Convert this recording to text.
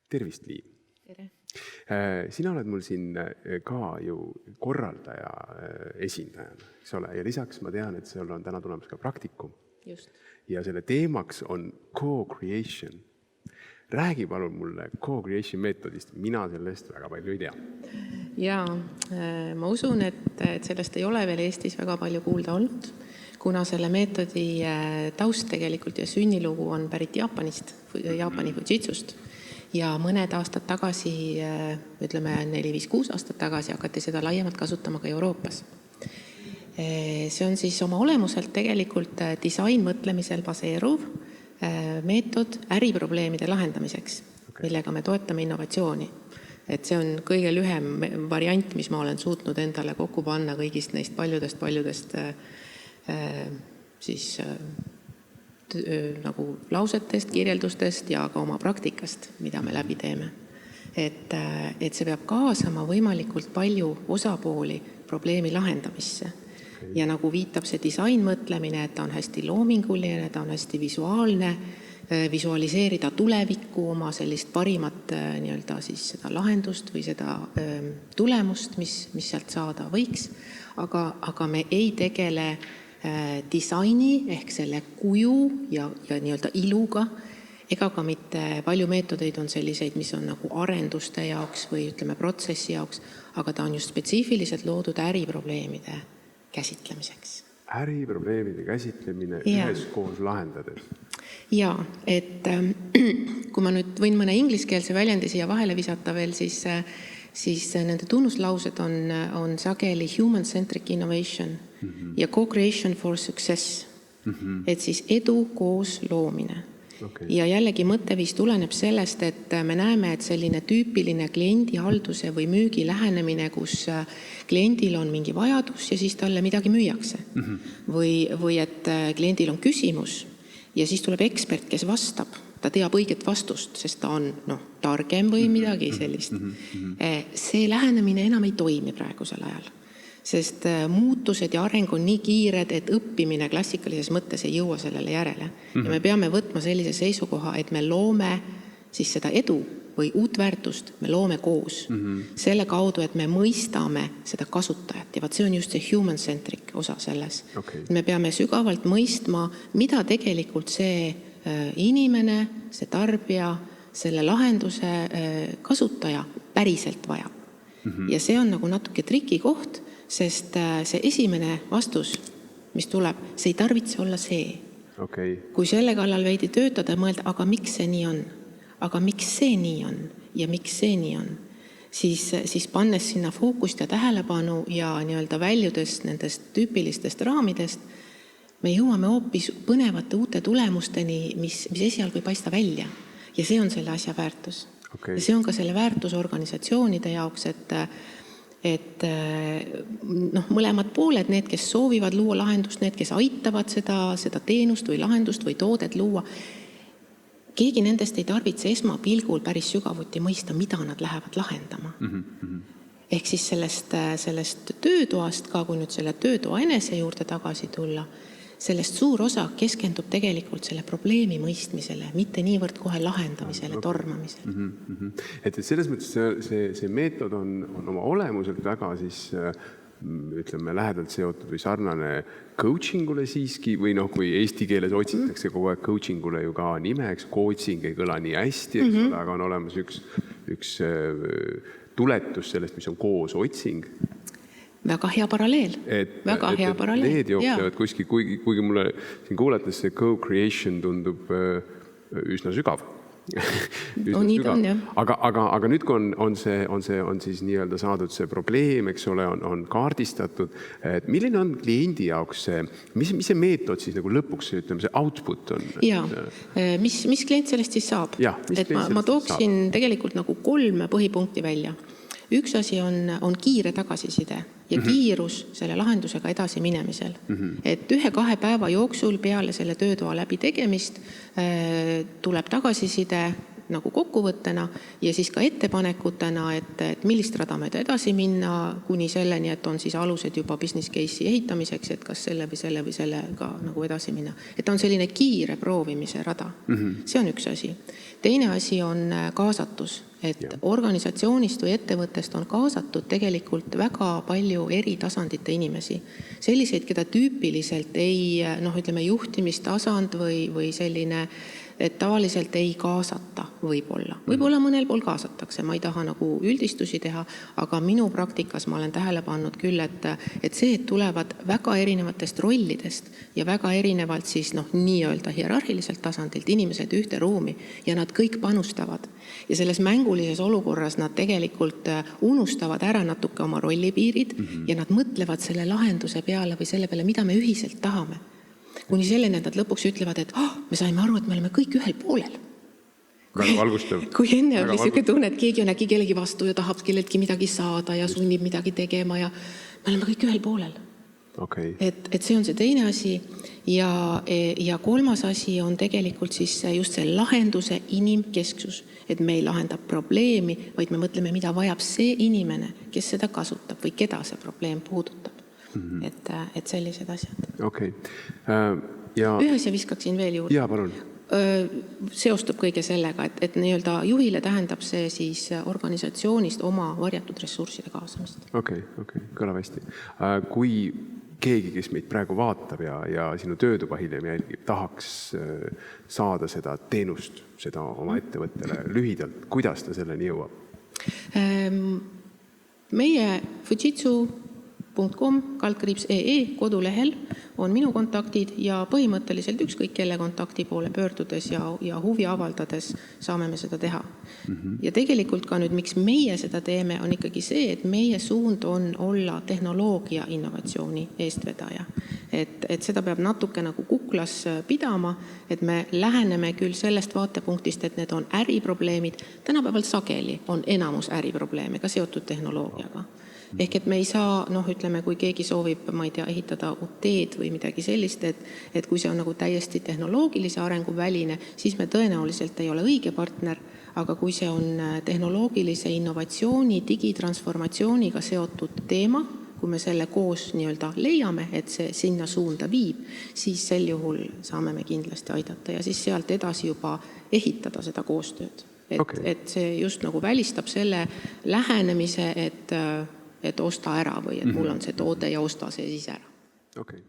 Tervist, Liiv! Tere! Sina oled mul siin ka ju korraldaja esindajana, eks ole? Ja lisaks ma tean, et seal on täna tulemas ka praktikum. Just. Ja selle teemaks on co-creation. Räägi palun mulle co-creation meetodist. Mina sellest väga palju ei tea. Ja ma usun, et sellest ei ole veel Eestis väga palju kuulda olnud, kuna selle meetodi taust tegelikult ja sünnilugu on pärit Jaapani Fujitsust. Ja mõned aastad tagasi, ütleme 4-5-6 aastat tagasi, hakati seda laiemalt kasutama ka Euroopas. See on siis oma olemuselt tegelikult disainmõtlemisel baseeruv meetod äriprobleemide lahendamiseks, millega me toetame innovatsiooni. Et see on kõige lühem variant, mis ma olen suutnud endale kokku panna kõigist neist paljudest siis nagu lausetest, kirjeldustest ja ka oma praktikast, mida me läbi teeme. Et see peab kaasama võimalikult palju osapooli probleemi lahendamisse. Ja nagu viitab see disainmõtlemine, et ta on hästi loominguline, ta on hästi visuaalne, visualiseerida tulevikku, oma sellist parimat nii-öelda siis seda lahendust või seda tulemust, mis sealt saada võiks. Aga me ei tegele disaini ehk selle kuju ja nii-öelda iluga, ega ka mitte palju meetodeid on selliseid, mis on nagu arenduste jaoks või ütleme protsessi jaoks, aga ta on just spetsiifiliselt loodud äriprobleemide käsitlemiseks. Äriprobleemide käsitlemine üheskoos lahendades? Ja, et kui ma nüüd võin mõne ingliskeelse väljendi siia vahele visata veel, siis nende tunnuslaused on sageli human-centric innovation ja co-creation for success. Et siis edu koos loomine. Ja jällegi mõtteviis tuleneb sellest, et me näeme, et selline tüüpiline kliendihalduse või müügi lähenemine, kus kliendil on mingi vajadus ja siis talle midagi müüakse. Või et kliendil on küsimus ja siis tuleb ekspert, kes vastab. Ta teab õiget vastust, sest ta on targem või midagi sellist. See lähenemine enam ei toimi praegusel ajal, sest muutused ja areng on nii kiired, et õppimine klassikalises mõttes ei jõua sellele järele. Ja me peame võtma sellise seisukoha, et me loome siis seda edu või uut väärtust, me loome koos. Selle kaudu, et me mõistame seda kasutajat. Ja see on just see human-centric osa selles. Me peame sügavalt mõistma, mida tegelikult see inimene, see tarbija, selle lahenduse kasutaja päriselt vajab. Ja see on nagu natuke triki koht, sest see esimene vastus, mis tuleb, see ei tarvitse olla see. Kui selle kallal veidi töötada ja mõelda, aga miks see nii on? Aga miks see nii on? Ja miks see nii on? Siis pannes sinna fookust ja tähelepanu ja nii-öelda väljudest nendest tüüpilistest raamidest, me jõuame hoopis põnevate uute tulemusteni, mis esialgu ei paista välja. Ja see on selle asja väärtus. Ja see on ka selle väärtusorganisatsioonide jaoks, et mõlemad pooled, need, kes soovivad luua lahendust, need, kes aitavad seda teenust või lahendust või toodet luua, keegi nendest ei tarvitse esmapilgul päris sügavuti mõista, mida nad lähevad lahendama. Ehk siis sellest töötoast ka, kui nüüd selle töötoa enese juurde tagasi tulla, sellest suur osa keskendub tegelikult selle probleemi mõistmisele, mitte niivõrd kohe lahendamisele, tormamisele. Et selles mõttes see meetod on oma olemuselt väga siis, ütleme, lähedalt seotud või sarnane coachingule siiski, või kui eesti keeles otsitakse kogu aeg coachingule ju ka nimeks, coaching ei kõla nii hästi, aga on olemas üks tuletus sellest, mis on koos otsing. Väga hea paralleel. Väga hea paralleel. Need jooksevad kuskil, kuigi mulle siin kuulates see co-creation tundub üsna sügav. Aga nüüd, kui on siis nii-öelda saadud see probleem, eks ole, on kaardistatud, et milline on kliendi jaoks see, mis see meetod siis nagu lõpuks, ütleme, see output on? Ja, mis klient sellest siis saab? Ma tooksin tegelikult nagu 3 põhipunkti välja. Üks asi on kiire tagasiside ja kiirus selle lahendusega edasi minemisel. Et 1-2 päeva jooksul peale selle töötoa läbi tegemist tuleb tagasiside nagu kokkuvõttena ja siis ka ettepanekutena, et millist rada mööda edasi minna kuni selleni, et on siis alused juba business case'i ehitamiseks, et kas selle või sellega nagu edasi minna. Et on selline kiire proovimise rada. See on üks asi. Teine asi on kaasatus, et organisatsioonist või ettevõttest on kaasatud tegelikult väga palju eri tasandite inimesi. Selliseid, keda tüüpiliselt ei, ütleme, juhtimistasand või selline, et tavaliselt ei kaasata võib-olla. Võib-olla mõnel pool kaasatakse, ma ei taha nagu üldistusi teha, aga minu praktikas ma olen tähele pannud küll, et see, et tulevad väga erinevatest rollidest ja väga erinevalt siis nii-öelda hierarhiliselt tasandilt inimesed ühte ruumi ja nad kõik panustavad. Ja selles mängulises olukorras nad tegelikult unustavad ära natuke oma rollipiirid ja nad mõtlevad selle lahenduse peale või selle peale, mida me ühiselt tahame. Kuni selleni, et nad lõpuks ütlevad, et me saime aru, et me oleme kõik ühel poolel. Väga valgustav. Kui enne oli selline tunne, et keegi on äkki kellegi vastu ja tahab kelleltki midagi saada ja sunnib midagi tegema ja me oleme kõik ühel poolel. Okay. Et see on see teine asi ja kolmas asi on tegelikult siis just see lahenduse inimkesksus, et me ei lahenda probleemi, vaid me mõtleme, mida vajab see inimene, kes seda kasutab või keda see probleem puudutab. Et sellised asjad. Okay. Ühe asja viskaksin veel juurde. Jaa, palun. Seostub kõige sellega, et nii-öelda juhile tähendab see siis organisatsioonist oma varjatud ressursside kaasamist. Okay. Kõlab hästi. Kui keegi, kes meid praegu vaatab ja sinu töötuba hiljem jälgib, tahaks saada seda teenust, seda oma ettevõttele lühidalt, kuidas ta selleni jõuab? Meie fujitsu.com/ee kodulehel on minu kontaktid ja põhimõtteliselt ükskõik kelle kontakti poole pöördudes ja huvi avaldades saame me seda teha. Ja tegelikult ka nüüd, miks meie seda teeme, on ikkagi see, et meie suund on olla tehnoloogia innovatsiooni eestvedaja. Et seda peab natuke nagu kuklas pidama, et me läheneme küll sellest vaatepunktist, et need on äriprobleemid. Tänapäeval sageli on enamus äriprobleeme ka seotud tehnoloogiaga. Ehk et me ei saa, ütleme, kui keegi soovib, ma ei tea, ehitada uut teed või midagi sellist, et kui see on nagu täiesti tehnoloogilise arengu väline, siis me tõenäoliselt ei ole õige partner, aga kui see on tehnoloogilise innovatsiooni, digitransformatsiooniga seotud teema, kui me selle koos nii-öelda leiame, et see sinna suunda viib, siis sel juhul saame me kindlasti aidata ja siis sealt edasi juba ehitada seda koostööd. Et see just nagu välistab selle lähenemise, et osta ära või et mul on see toode ja osta see siis ära. Okay.